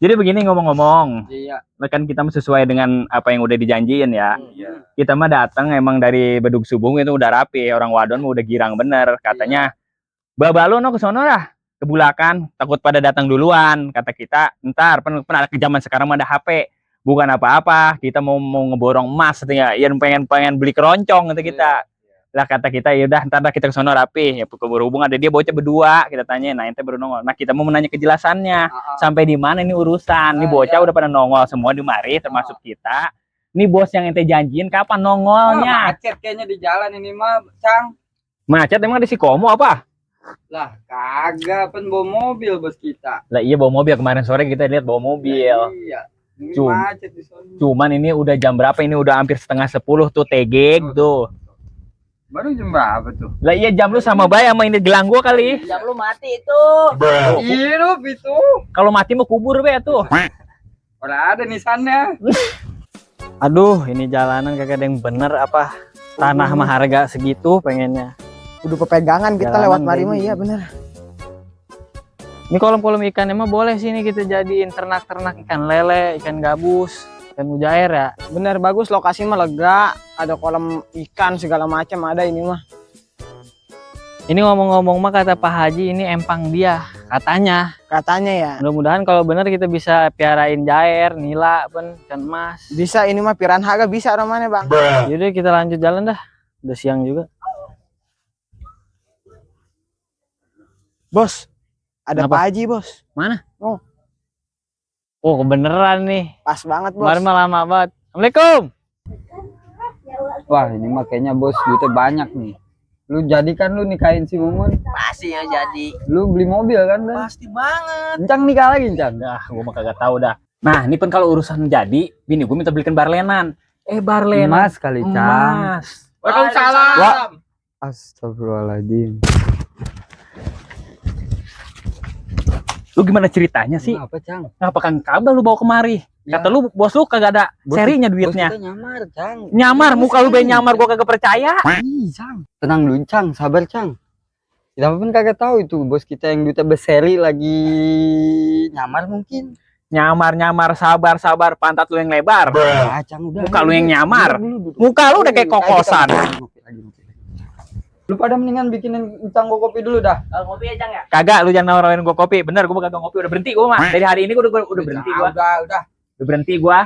Jadi begini ngomong-ngomong, Iya. kan kita sesuai dengan apa yang udah dijanjiin ya. Iya. Kita mah datang emang dari Bedug Subung itu udah rapi, orang wadon mah udah girang bener. Katanya, babalo no ke sono lah, ke Bulakan, takut pada datang duluan. Kata kita, ntar pernah ke zaman sekarang mah ada HP, bukan apa-apa. Kita mau ngeborong emas, katanya. Ya pengen beli keroncong gitu kita. Lah kata kita, ya udah ntar kita ke sono rapi. Ya berhubung ada dia bocah berdua, kita tanya, nah ente baru nongol. Nah kita mau menanya kejelasannya, sampai di mana ini urusan. Ini bocah udah pada nongol semua di mari, termasuk kita. Ini bos yang ente janjiin kapan nongolnya? Macet kayaknya di jalan ini mah, Cang. Macet emang di Sikomo apa? Lah kagak, kan bawa mobil bos kita. Lah iya bawa mobil, kemarin sore kita lihat bawa mobil. Iya. Ini Macet di sana. Cuman ini udah jam berapa? Ini udah hampir setengah 10 tuh tegeg tuh. Baru jam berapa tuh? Lah iya jam lu sama bay sama ini gelang gua kali. Jam lu mati itu. Hidup itu. Kalau mati mau kubur be tuh. Udah ada nisannya. Aduh, ini jalanan kagak ada yang bener apa? Tanah mah harga segitu pengennya. Udah pepegangan kita Jalanan lewat mari mah, gini. iya bener. Ini kolam-kolam ikan emang boleh sih ini kita jadiin ternak-ternak ikan lele, ikan gabus, ikan mujair ya. Bener, bagus, lokasi mah lega, ada kolam ikan segala macam ada ini mah. Ini ngomong-ngomong mah kata Pak Haji ini empang dia, katanya. Katanya ya. Mudah-mudahan kalau bener kita bisa piarain jair, nila, ikan emas. Bisa ini mah piranha gak bisa namanya, Bang. Yaudah kita lanjut jalan dah. Udah siang juga. Bos, ada Kenapa? Pak Haji, Bos. Mana? Oh. Oh, kebeneran nih. Pas banget, Bos. Kemarin mah lama banget. Assalamualaikum. Wah, ini makanya bos duitnya banyak nih. Lu jadikan lu nikahin si Mumun. Pasti ya jadi. Lu beli mobil kan? Pasti banget. Encang nikah lagi, Encang. Dah, gua mah kagak tahu dah. Nah, ini pun kalau urusan jadi, bini gua minta belikan barlenan. Barlenan. Emas kali, Cang. Emas. Waalaikumsalam. Wah. Astagfirullahaladzim. Lu gimana ceritanya sih? Apa, Cang? Ngapa Kang Kabel lu bawa kemari? Ya. Kata lu bos lu kagak ada serinya duitnya. Bos kita nyamar, Cang. Nyamar, muka lu be nyamar, gua kagak percaya. Ih, Cang. Tenang dulu, Cang. Sabar, Cang. Kita pun kagak tahu itu bos kita yang duitnya berseri lagi nyamar mungkin. Nyamar, sabar, pantat lu yang lebar. Ah, Cang, udah. Muka lu yang nyamar. Duduk. Muka lu udah kayak kokosan. Ngopi lagi. Lu pada mendingan bikinin Cang gua kopi dulu dah. Kopi ya, Cang ya? Kagak, lu jangan nawarin gua kopi. Bener, gua kagak ngopi. Udah berhenti gua mah. Dari hari ini gua udah berhenti gua. Udah. Udah berhenti gua.